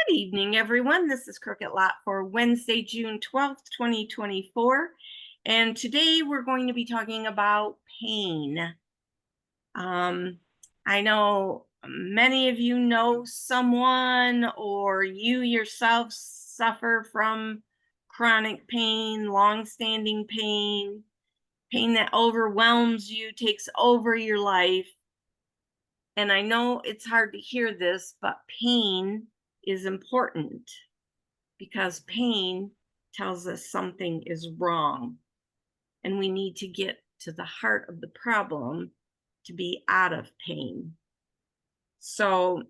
Good evening, everyone. This is Crooked Lot for Wednesday, June 12th, 2024. And today we're going to be talking about pain. I know many of you know someone or you yourself suffer from chronic pain, long-standing pain, pain that overwhelms you, takes over your life. And I know it's hard to hear this, but pain is important because pain tells us something is wrong and we need to get to the heart of the problem to be out of pain. So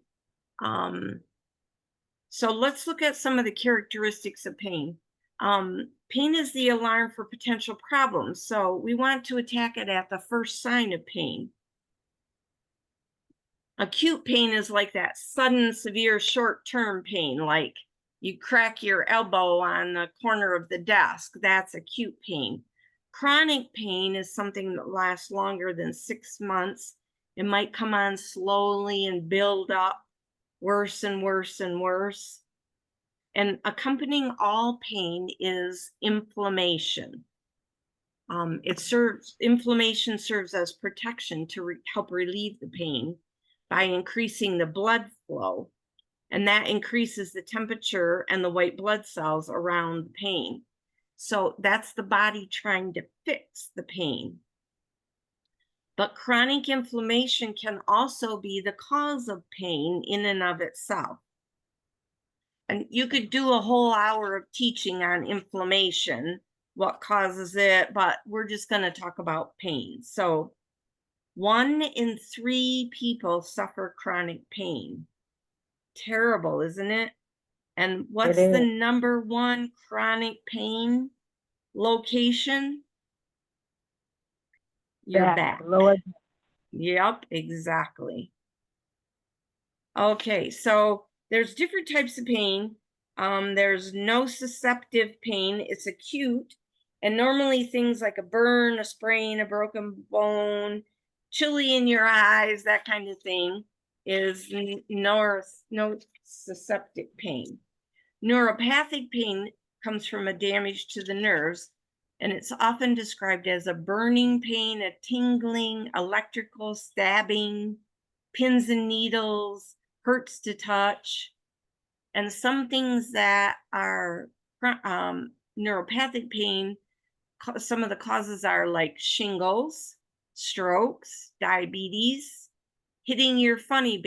let's look at some of the characteristics of pain. Pain is the alarm for potential problems. So we want to attack it at the first sign of pain. Acute pain is like that sudden, severe, short-term pain, like you crack your elbow on the corner of the desk. That's acute pain. Chronic pain is something that lasts longer than 6 months. It might come on slowly and build up worse and worse and worse. And accompanying all pain is inflammation. Inflammation serves as protection to help relieve the pain by increasing the blood flow, and that increases the temperature and the white blood cells around the pain. So that's the body trying to fix the pain. But chronic inflammation can also be the cause of pain in and of itself. And you could do a whole hour of teaching on inflammation, what causes it, but we're just going to talk about pain. So 1 in 3 people suffer chronic pain. Terrible, isn't it? And what's the number 1 chronic pain location? Your back. Lower. Yep, exactly. Okay, so there's different types of pain. There's nociceptive pain. It's acute, and normally things like a burn, a sprain, a broken bone, chilly in your eyes, that kind of thing is nociceptive pain. Neuropathic pain comes from a damage to the nerves, and it's often described as a burning pain, a tingling, electrical stabbing, pins and needles, hurts to touch. And some things that are neuropathic pain, some of the causes are like shingles, strokes, diabetes, hitting your funny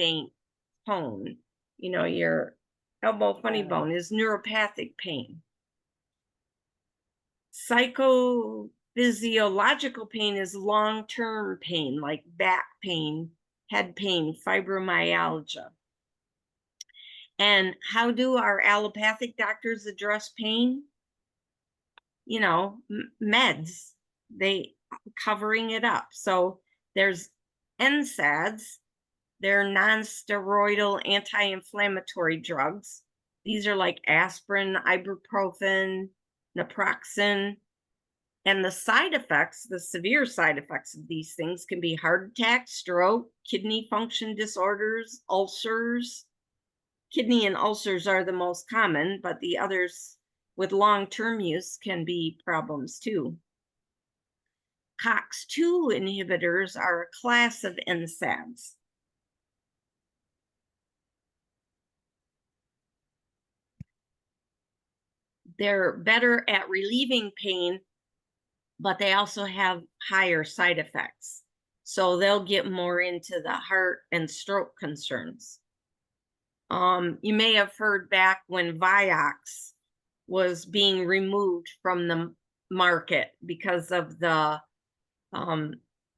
bone, your elbow funny bone is neuropathic pain. Psychophysiological pain is long-term pain, like back pain, head pain, fibromyalgia. And how do our allopathic doctors address pain? Meds, they covering it up. So there's NSAIDs. They're non-steroidal anti-inflammatory drugs. These are like aspirin, ibuprofen, naproxen. And the side effects, the severe side effects of these things can be heart attack, stroke, kidney function disorders, ulcers. Kidney and ulcers are the most common, but the others with long-term use can be problems too. COX-2 inhibitors are a class of NSAIDs. They're better at relieving pain, but they also have higher side effects. So they'll get more into the heart and stroke concerns. You may have heard back when Vioxx was being removed from the market because of the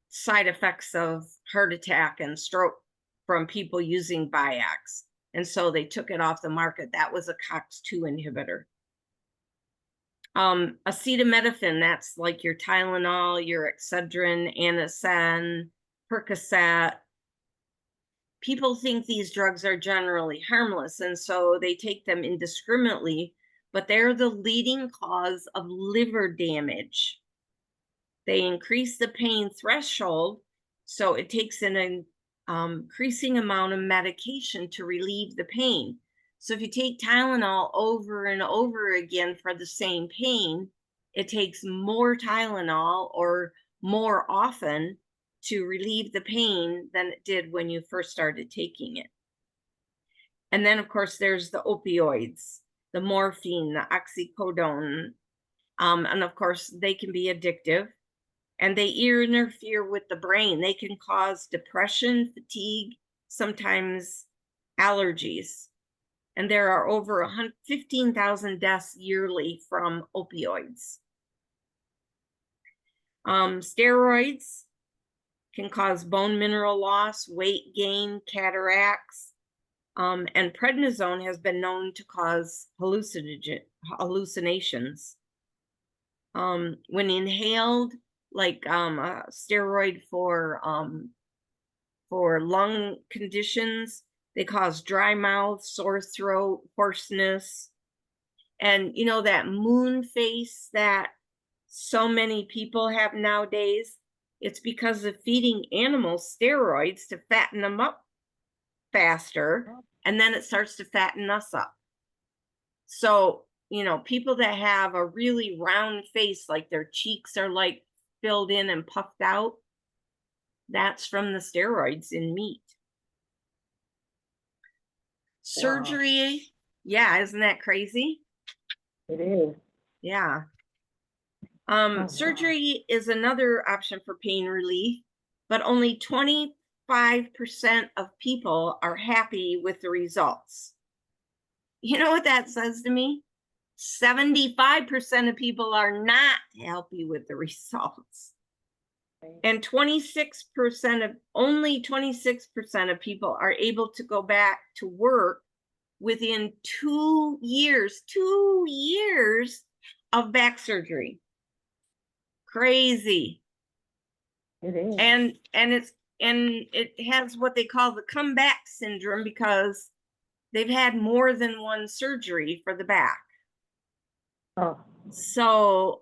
side effects of heart attack and stroke from people using Vioxx. And so they took it off the market. That was a COX-2 inhibitor. Acetaminophen, that's like your Tylenol, your Excedrin, Anacin, Percocet. People think these drugs are generally harmless, and so they take them indiscriminately, but they're the leading cause of liver damage. They increase the pain threshold, so it takes an increasing amount of medication to relieve the pain. So if you take Tylenol over and over again for the same pain, it takes more Tylenol or more often to relieve the pain than it did when you first started taking it. And then, of course, there's the opioids, the morphine, the oxycodone. And of course, they can be addictive and they interfere with the brain. They can cause depression, fatigue, sometimes allergies. And there are over 15,000 deaths yearly from opioids. Steroids can cause bone mineral loss, weight gain, cataracts, and prednisone has been known to cause hallucinations. When inhaled, like a steroid for lung conditions, they cause dry mouth, sore throat, hoarseness, and you know that moon face that so many people have nowadays. It's because of feeding animals steroids to fatten them up faster, and then it starts to fatten us up. So, you know, people that have a really round face, like their cheeks are like filled in and puffed out, that's from the steroids in meat. Surgery, yeah, isn't that crazy? It is. Yeah. Wow. Surgery is another option for pain relief, but only 25% of people are happy with the results. You know what that says to me? 75% of people are not happy with the results. And 26% only 26% of people are able to go back to work within 2 years of back surgery. Crazy. It is. And it has what they call the comeback syndrome because they've had more than one surgery for the back. Oh. So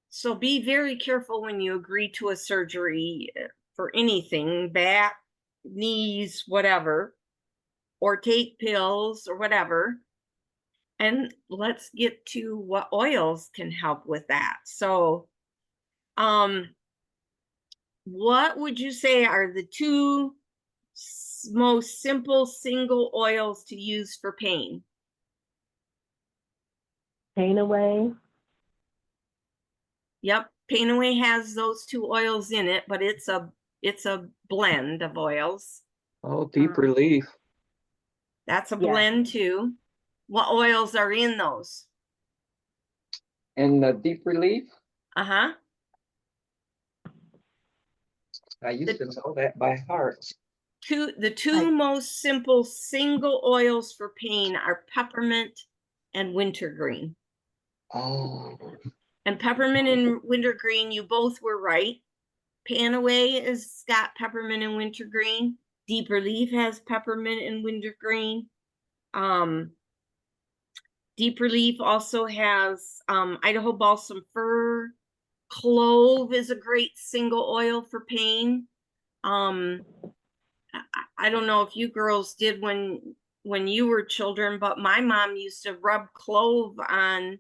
so be very careful when you agree to a surgery for anything, back, knees, whatever, or take pills or whatever. And let's get to what oils can help with that. So what would you say are the two most simple single oils to use for pain? Pain Away. Yep, Pain Away has those two oils in it, but it's a blend of oils. Oh, deep relief. That's a Yeah. blend too. What oils are in those? And the deep relief, Uh-huh. I used to know that by heart. The two most simple single oils for pain are peppermint and wintergreen. Oh, And peppermint and wintergreen, you both were right. Pain Away is got peppermint and wintergreen. Deep Relief has peppermint and wintergreen. Deep Relief also has Idaho Balsam Fir. Clove is a great single oil for pain. I don't know if you girls did when you were children, but my mom used to rub clove on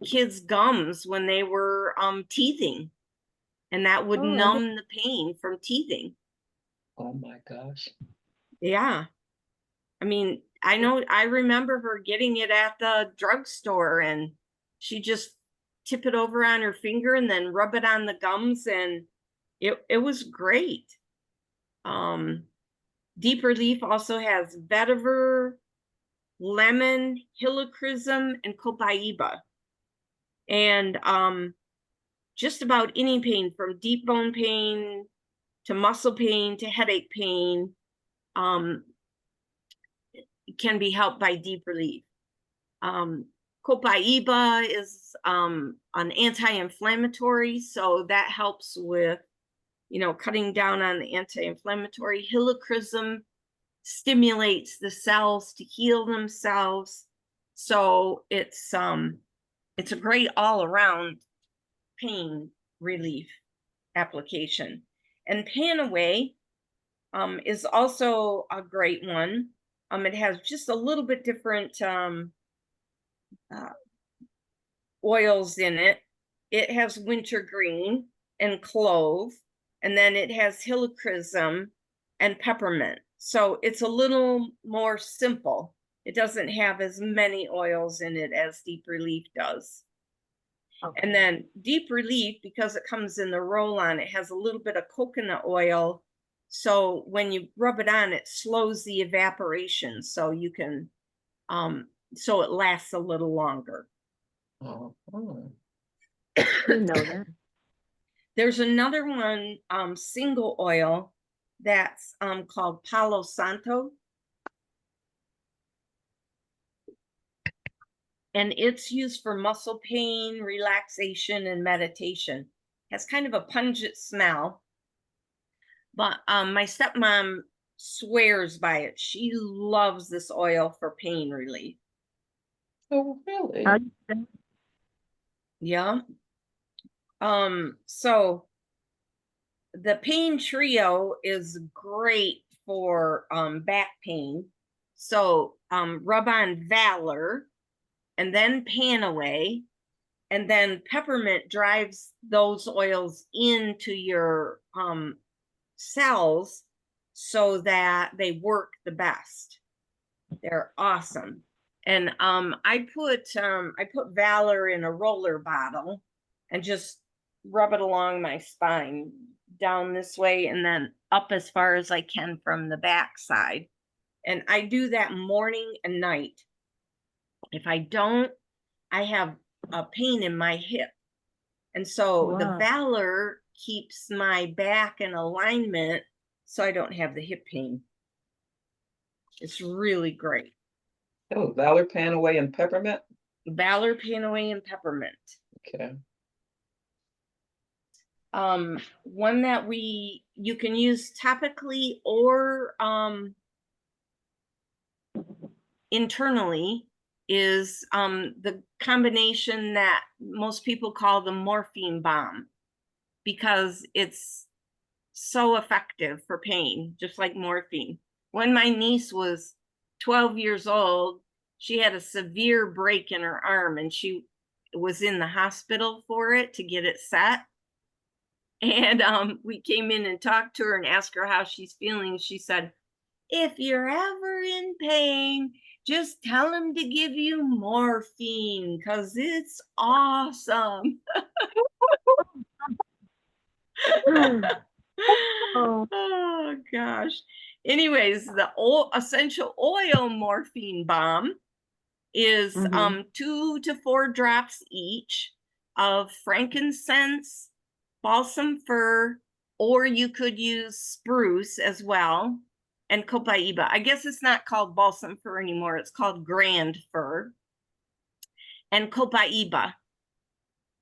kids' gums when they were teething, and that would numb the pain from teething. oh my gosh. Yeah. I mean, I remember her getting it at the drugstore and she just tip it over on her finger and then rub it on the gums, and it was great. Deep Relief also has vetiver, lemon, helichrysum, and copaiba. And just about any pain, from deep bone pain to muscle pain to headache pain, can be helped by Deep Relief. Copaiba is an anti-inflammatory, so that helps with, you know, cutting down on the anti-inflammatory. Helichrysum stimulates the cells to heal themselves. So it's a great all-around pain relief application. And Pain Away is also a great one. It has just a little bit different uh, oils in it. It has wintergreen and clove, and then it has helichrysum and peppermint. So it's a little more simple. It doesn't have as many oils in it as Deep Relief does. Okay. And then Deep Relief, because it comes in the roll-on, it has a little bit of coconut oil. So when you rub it on, it slows the evaporation. So you can, so it lasts a little longer. Oh, Didn't know that. There's another one, single oil that's called Palo Santo. And it's used for muscle pain, relaxation, and meditation. It has kind of a pungent smell. But my stepmom swears by it. She loves this oil for pain relief. oh, really? How you say? Yeah. So the pain trio is great for back pain. So rub on Valor and then Panaway, and then peppermint drives those oils into your cells so that they work the best. They're awesome. And I put Valor in a roller bottle and just rub it along my spine, down this way and then up as far as I can from the back side. And I do that morning and night. If I don't, I have a pain in my hip. And so the Wow. Valor keeps my back in alignment so I don't have the hip pain. It's really great. Oh, Valor, Panaway, and peppermint? Valor, Panaway, and peppermint. Okay. One that you can use topically or internally is the combination that most people call the morphine bomb, because it's so effective for pain, just like morphine. When my niece was 12 years old, she had a severe break in her arm and she was in the hospital for it to get it set. And we came in and talked to her and asked her how she's feeling. She said, if you're ever in pain, just tell them to give you morphine because it's awesome. Oh gosh. Anyways, the essential oil morphine bomb is 2 to 4 drops each of frankincense, balsam fir, or you could use spruce as well, and copaiba. I guess it's not called balsam fir anymore. It's called grand fir, and copaiba.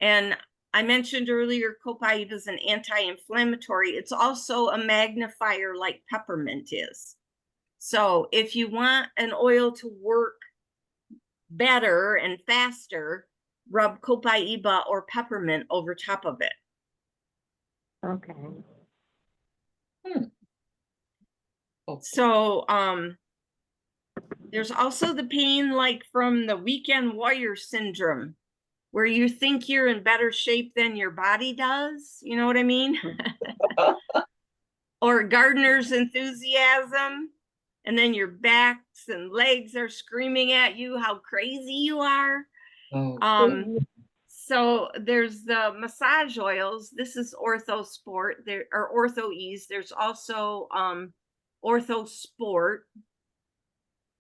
And I mentioned earlier, copaiba is an anti-inflammatory. It's also a magnifier like peppermint is. So if you want an oil to work better and faster, rub copaiba or peppermint over top of it. Okay. Okay. So there's also the pain like from the weekend warrior syndrome, where you think you're in better shape than your body does. You know what I mean? Or gardener's enthusiasm, and then your backs and legs are screaming at you how crazy you are. Oh, So there's the massage oils. This is OrthoSport. There are OrthoEase. There's also OrthoSport.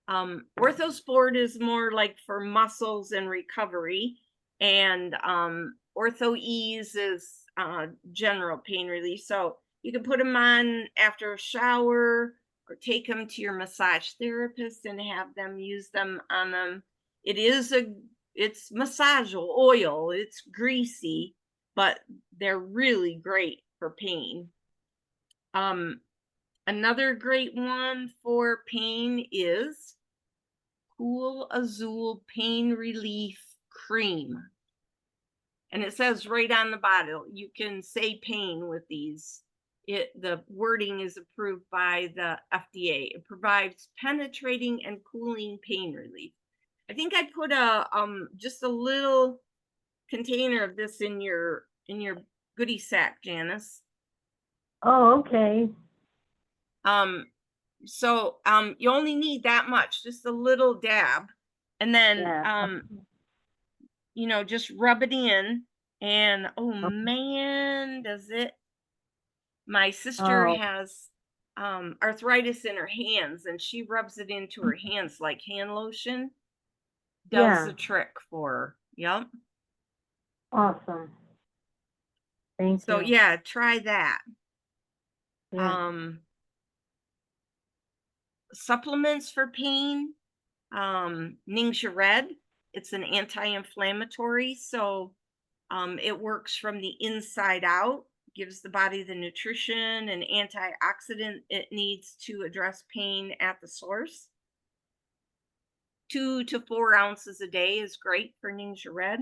OrthoSport is more like for muscles and recovery, and OrthoEase is general pain relief. So you can put them on after a shower or take them to your massage therapist and have them use them on them. It's massage oil. It's greasy, but they're really great for pain. Another great one for pain is Cool Azul Pain Relief Cream. And it says right on the bottle, you can say pain with these the wording is approved by the FDA. It provides penetrating and cooling pain relief. I think I put a just a little container of this in your goodie sack, Janice. Oh, okay. So you only need that much, just a little dab, and then Yeah. you know, just rub it in, and oh Okay. man, does it. My sister Oh, has arthritis in her hands, and she rubs it into her hands like hand lotion. Does yeah. the trick for her. Yep. Awesome. Thank So you. yeah, try that. Yeah. Supplements for pain. Ningxia Red. It's an anti-inflammatory, so it works from the inside out, gives the body the nutrition and antioxidant it needs to address pain at the source. 2 to 4 ounces a day is great for Ningxia Red.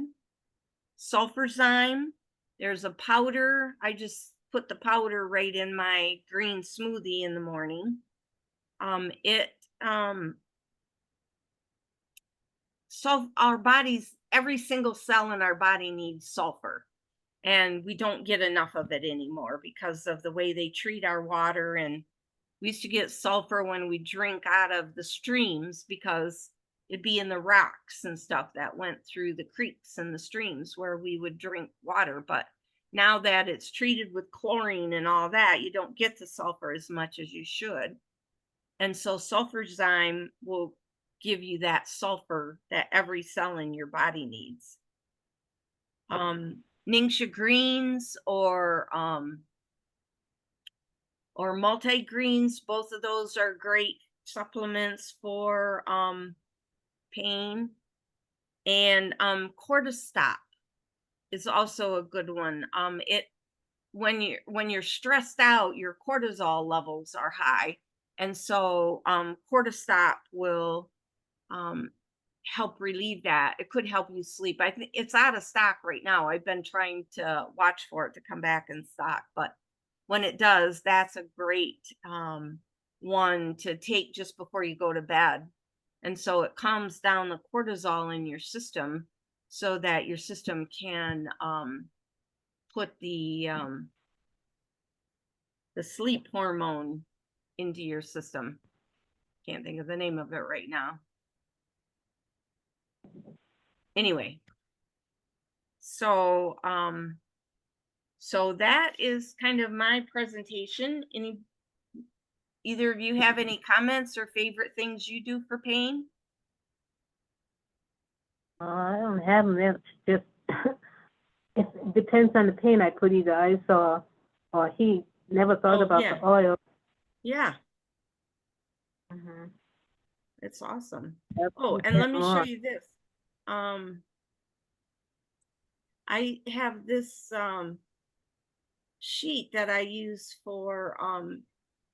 Sulfurzyme, there's a powder. I just put the powder right in my green smoothie in the morning. So our bodies, every single cell in our body needs sulfur, and we don't get enough of it anymore because of the way they treat our water. And we used to get sulfur when we drink out of the streams because it'd be in the rocks and stuff that went through the creeks and the streams where we would drink water. But now that it's treated with chlorine and all that, you don't get the sulfur as much as you should. And so sulfurzyme will give you that sulfur that every cell in your body needs. Ningxia greens or multi-greens, both of those are great supplements for pain. And cortistop is also a good one. When you're stressed out, your cortisol levels are high, and so cortistop will help relieve that. It could help you sleep. I think it's out of stock right now. I've been trying to watch for it to come back in stock, but when it does, that's a great one to take just before you go to bed. And so it calms down the cortisol in your system so that your system can put the sleep hormone into your system. Can't think of the name of it right now. Anyway, so so that is kind of my presentation. Either of you have any comments or favorite things you do for pain? I don't have them. It's just it depends on the pain I put either ice or heat. Never thought Oh, about yeah. the oil. Yeah, Mhm. it's awesome. Yep, Oh, you and let can't me go show on. you this. I have this sheet that I use for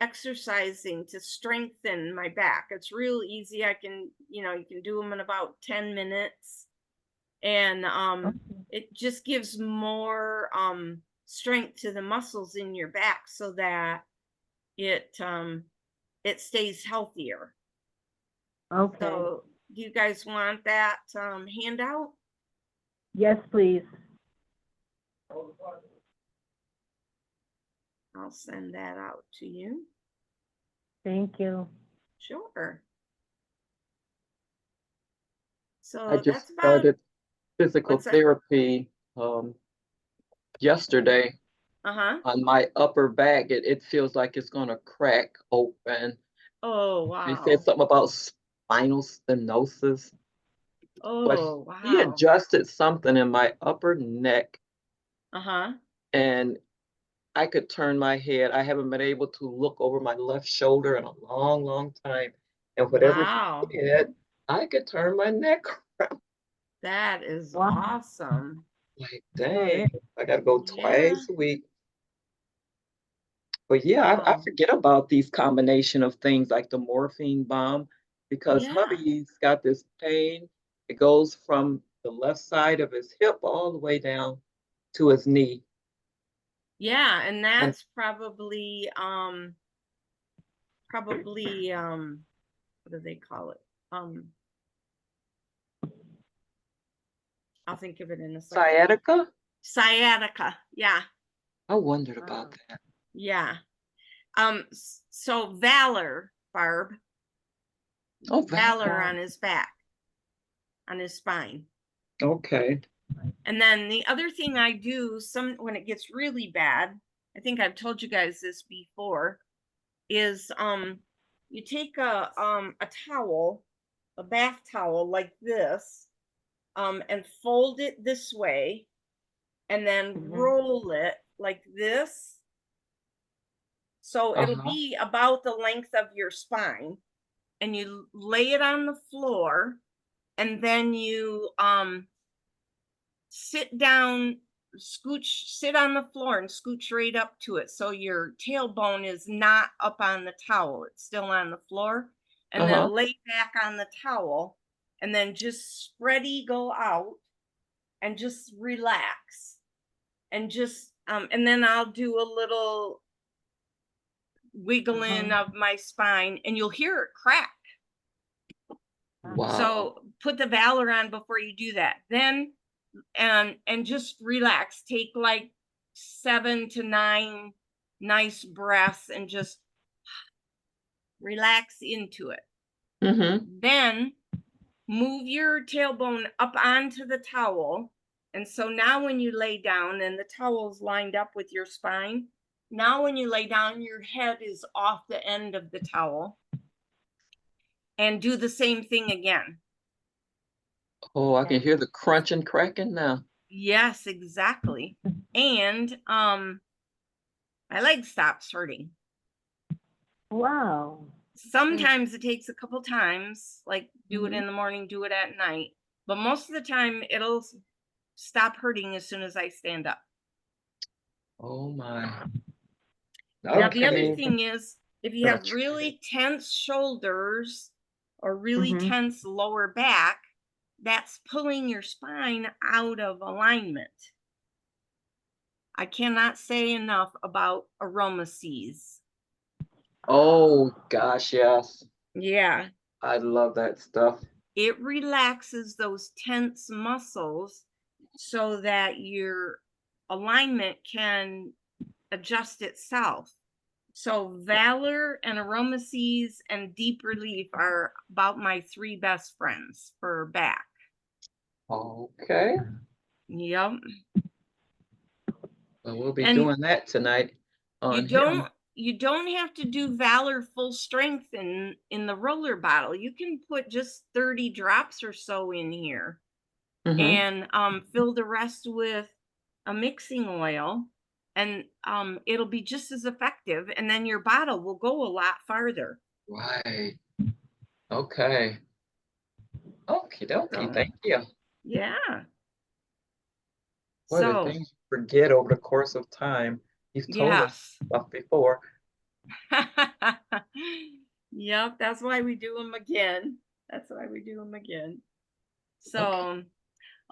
exercising to strengthen my back. It's real easy. I can, you can do them in about 10 minutes. And Okay. it just gives more strength to the muscles in your back so that it stays healthier. Okay. So do you guys want that handout? Yes, please. I'll send that out to you. Thank you. Sure. So I just that's about, started physical what's that? therapy yesterday. Uh-huh. On my upper back. It feels like it's gonna crack open. Oh, They said wow. something about spinal stenosis, but Oh, he wow. adjusted something in my upper neck, Uh-huh. and I could turn my head. I haven't been able to look over my left shoulder in a long, long time. And whatever he Wow. did, I could turn my neck around. That is Wow. awesome. Like, Yeah. dang, I gotta go Yeah. twice a week. But yeah, I Wow. forget about these combination of things like the morphine bomb because Yeah. hubby's got this pain. It goes from the left side of his hip all the way down to his knee. Yeah, and that's probably what do they call it? I'll think of it in a second. Sciatica? Sciatica. Yeah. I wondered about Wow. that. Yeah. So Valor, Barb, Oh, Valor Wow. on his back, on his spine. okay. And then the other thing I do when it gets really bad, I think I've told you guys this before, is you take a towel, a bath towel like this, and fold it this way, and then Mhm. roll it like this. So it'll Uh-huh. be about the length of your spine, and you lay it on the floor, and then you sit down, sit on the floor and scooch right up to it. So your tailbone is not up on the towel, it's still on the floor. And Uh-huh. then lay back on the towel, and then just spread eagle out and just relax. And just, and then I'll do a little wiggling of my spine, and you'll hear it crack. Wow. So put the Valor on before you do that. Then and just relax. Take like 7 to 9 nice breaths and just relax into it. Mm-hmm. Then move your tailbone up onto the towel. And so now when you lay down and the towel's lined up with your spine, now when you lay down, your head is off the end of the towel. And do the same thing again. Oh, I can hear the crunch and cracking now. Yes, exactly. And my leg stops hurting. Wow. Sometimes it takes a couple times, like do it Mhm. in the morning, do it at night. But most of the time it'll stop hurting as soon as I stand up. Oh my. Now, the other Okay. thing is, if you have Gotcha. really tense shoulders or really Mhm. tense lower back, that's pulling your spine out of alignment. I cannot say enough about aroma seas. Oh gosh, yes. Yeah, I love that stuff. it relaxes those tense muscles so that your alignment can adjust itself. So Valor and Aroma Seas and Deep Relief are about my 3 best friends for back. Okay. Yep. Well, we'll be And doing that tonight on you him. don't have to do Valor full strength in the roller bottle. You can put just 30 drops or so in here. Mm-hmm. And fill the rest with a mixing oil, and it'll be just as effective, and then your bottle will go a lot farther. Right. Okay. Okie dokie. So Thank you. yeah. What are the So things you forget over the course of time? You've told us yes. stuff before. Yep, that's why we do them again. Okay. So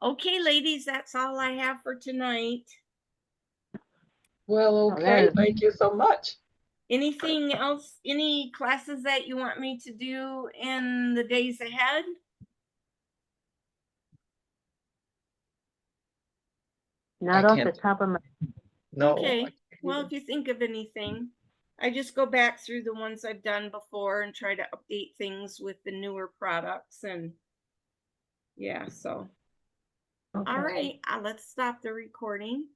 okay, ladies, that's all I have for tonight. Well, Oh, that okay. is Thank you so much. Anything else, any classes that you want me to do in the days ahead? I not off the can't. top of my. No, I Okay, can't well, even. if you think of anything, I just go back through the ones I've done before and try to update things with the newer products. And yeah, so all Okay. right, let's stop the recording.